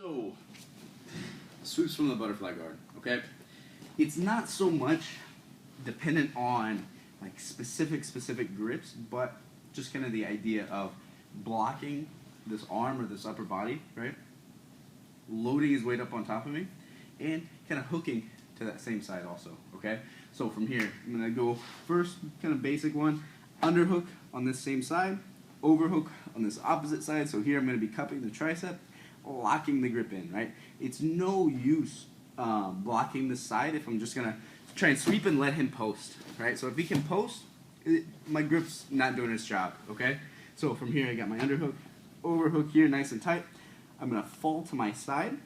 So, sweeps from the butterfly guard, okay? It's not so much dependent on like specific grips, but just kind of the idea of blocking this arm or this upper body, right? Loading his weight up on top of me, and kind of hooking to that same side also, okay? So from here, I'm gonna go first, kind of basic one, underhook on this same side, overhook on this opposite side. So here I'm gonna be cupping the tricep, locking the grip in, right? It's no use blocking this side if I'm just gonna try and sweep and let him post, right? So if he can post, my grip's not doing its job, okay? So from here I got my underhook, overhook here, nice and tight. I'm gonna fall to my side,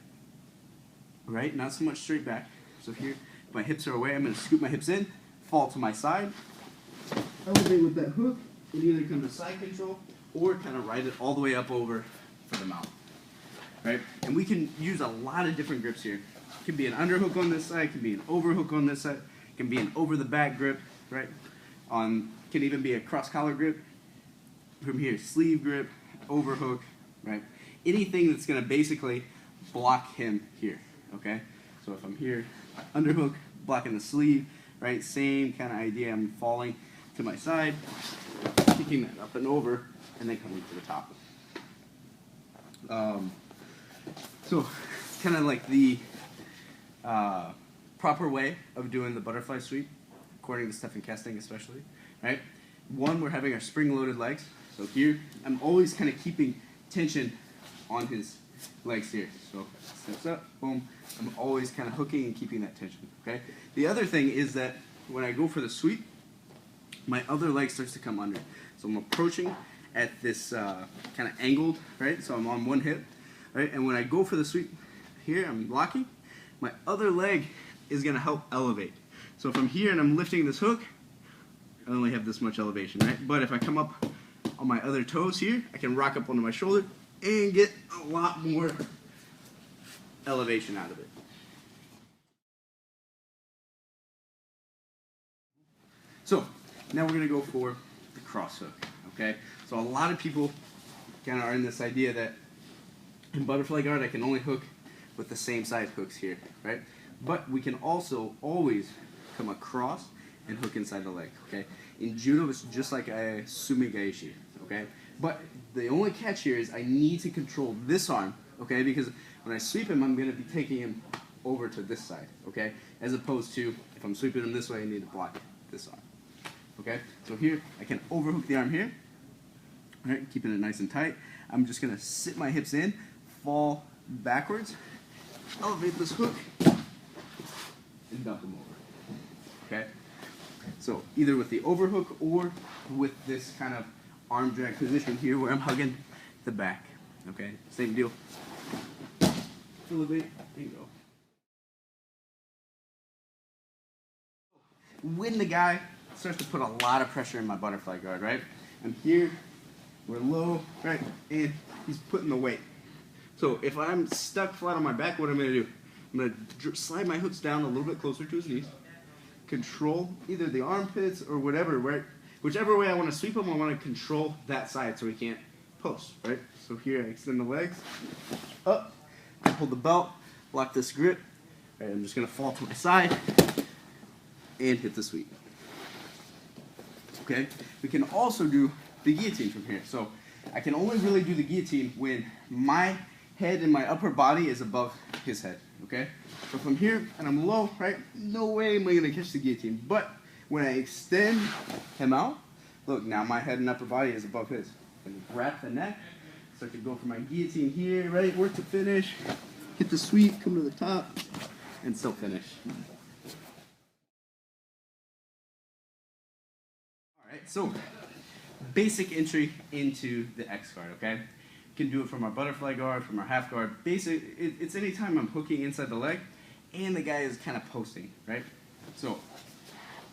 right? Not so much straight back. So here, if my hips are away, I'm gonna scoop my hips in, fall to my side, elevate with that hook, and either come to side control or kind of ride it all the way up over for the mount, right? And we can use a lot of different grips here. It can be an underhook on this side, it can be an overhook on this side, it can be an over the back grip, right? Can even be a cross collar grip. From here, sleeve grip, overhook, right? Anything that's gonna basically block him here, okay? So if I'm here, underhook, blocking the sleeve, right? Same kind of idea. I'm falling to my side, kicking that up and over, and then coming to the top. So kind of like the proper way of doing the butterfly sweep, according to Stephen Kesting especially, right? One, we're having our spring-loaded legs. So here, I'm always kind of keeping tension on his legs here. So steps up, boom. I'm always kind of hooking and keeping that tension, okay? The other thing is that when I go for the sweep, my other leg starts to come under. So I'm approaching at this kind of angled, right? So I'm on one hip, right? And when I go for the sweep here, I'm blocking. My other leg is gonna help elevate. So if I'm here and I'm lifting this hook, I only have this much elevation, right? But if I come up on my other toes here, I can rock up onto my shoulder and get a lot more elevation out of it. So now we're gonna go for the cross hook, okay? So a lot of people kind of are in this idea that in butterfly guard I can only hook with the same size hooks here, right? But we can also always come across and hook inside the leg, okay? In judo, it's just like a sumigaeshi, okay? But the only catch here is I need to control this arm, okay? Because when I sweep him, I'm gonna be taking him over to this side, okay? As opposed to, if I'm sweeping him this way, I need to block this arm, okay? So here, I can overhook the arm here, all right? Keeping it nice and tight. I'm just gonna sit my hips in, fall backwards, elevate this hook, and dump him over, okay? So either with the overhook or with this kind of arm drag position here where I'm hugging the back, okay? Same deal. Elevate and go. When the guy starts to put a lot of pressure in my butterfly guard, right? I'm here, we're low, right? And he's putting the weight. So if I'm stuck flat on my back, what I'm gonna do? I'm gonna slide my hooks down a little bit closer to his knees, control either the armpits or whatever, right? Whichever way I want to sweep him, I want to control that side so he can't post, right? So here I extend the legs, up, I hold the belt, lock this grip, right? I'm just going to fall to my side and hit the sweep. Okay? We can also do the guillotine from here. So I can only really do the guillotine when my head and my upper body is above his head, okay? So from here, and I'm low, right? No way am I gonna catch the guillotine. But when I extend him out, look, now my head and upper body is above his. And wrap the neck, so I can go for my guillotine here, right? Work to finish, hit the sweep, come to the top, and still finish. All right, so basic entry into the X guard, okay? You can do it from our butterfly guard, from our half guard. It's any time I'm hooking inside the leg and the guy is kind of posting, right? So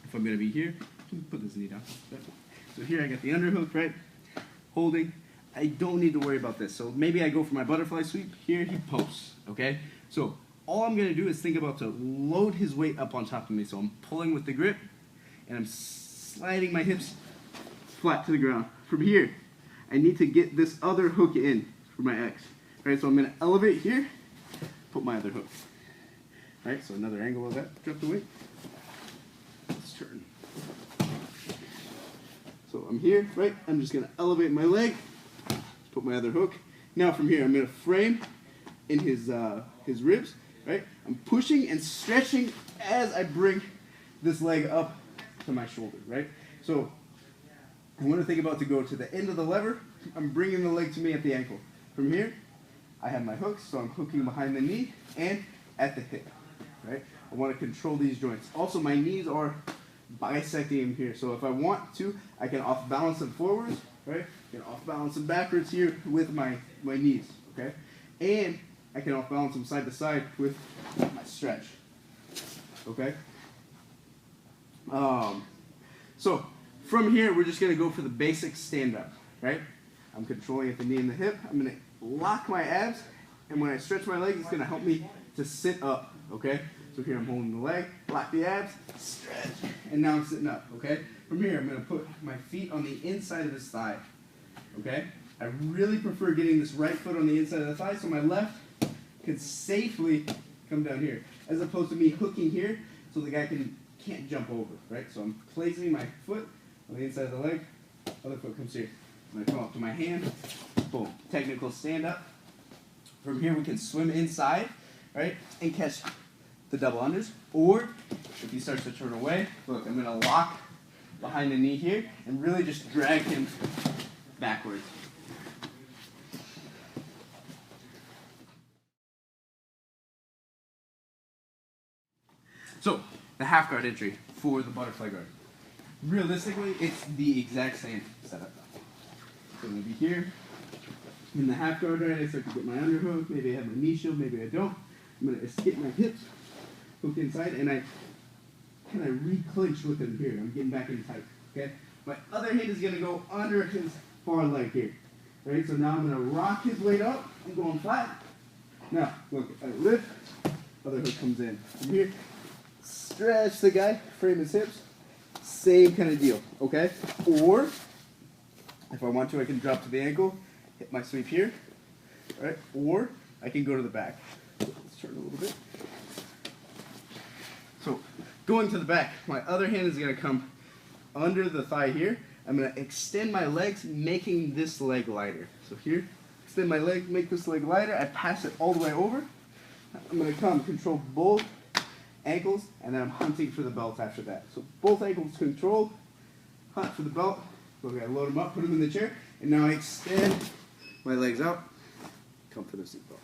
if I'm gonna be here, put this knee down. So here I got the underhook, right? Holding. I don't need to worry about this. So maybe I go for my butterfly sweep. Here he posts, okay? So all I'm gonna do is think about to load his weight up on top of me. So I'm pulling with the grip and I'm sliding my hips flat to the ground. From here, I need to get this other hook in for my X, right? So I'm gonna elevate here put my other hook. Right, so another angle of that, drop the weight. Let's turn. So I'm here, right? I'm just gonna elevate my leg, put my other hook. Now from here, I'm gonna frame in his ribs, right? I'm pushing and stretching as I bring this leg up to my shoulder, right? So I want to think about to go to the end of the lever. I'm bringing the leg to me at the ankle. From here, I have my hooks, so I'm hooking behind the knee and at the hip, right? I want to control these joints. Also, my knees are bisecting them here, so if I want to, I can off balance them forwards, right? I can off balance them backwards here with my knees, okay? And I can off balance them side to side with my stretch, okay? So from here, we're just gonna go for the basic stand up, right? I'm controlling at the knee and the hip. I'm gonna lock my abs, and when I stretch my leg, it's gonna help me to sit up, okay? So here I'm holding the leg, lock the abs, stretch, and now I'm sitting up, okay? From here, I'm gonna put my feet on the inside of his thigh, okay? I really prefer getting this right foot on the inside of the thigh so my left can safely come down here, as opposed to me hooking here so the guy can't jump over, right? So I'm placing my foot on the inside of the leg, other foot comes here. I'm gonna come up to my hand, boom, technical stand up. From here we can swim inside, right, and catch the double unders. Or if he starts to turn away, look, I'm gonna lock behind the knee here and really just drag him backwards. So, the half guard entry for the butterfly guard. Realistically, it's the exact same setup. So I'm going to be here in the half guard, right? I start to get my underhook. Maybe I have my knee shield, maybe I don't. I'm going to escape my hips, hook inside, and I kind of re-clinch with him here. I'm getting back in tight, okay? My other hand is going to go under his far leg here, right? So now I'm going to rock his weight up. I'm going flat. Now, look, I lift, other hook comes in. From here, stretch the guy, frame his hips, same kind of deal, okay? Or, if I want to, I can drop to the ankle, hit my sweep here, right? Or, I can go to the back. Let's turn a little bit. So, going to the back, my other hand is going to come under the thigh here. I'm going to extend my legs, making this leg lighter. So here, extend my leg, make this leg lighter. I pass it all the way over. I'm going to come, control both ankles, and then I'm hunting for the belt after that. So both ankles controlled, hunt for the belt. Okay, I load them up, put them in the chair, and now I extend my legs out, come for the seat belt.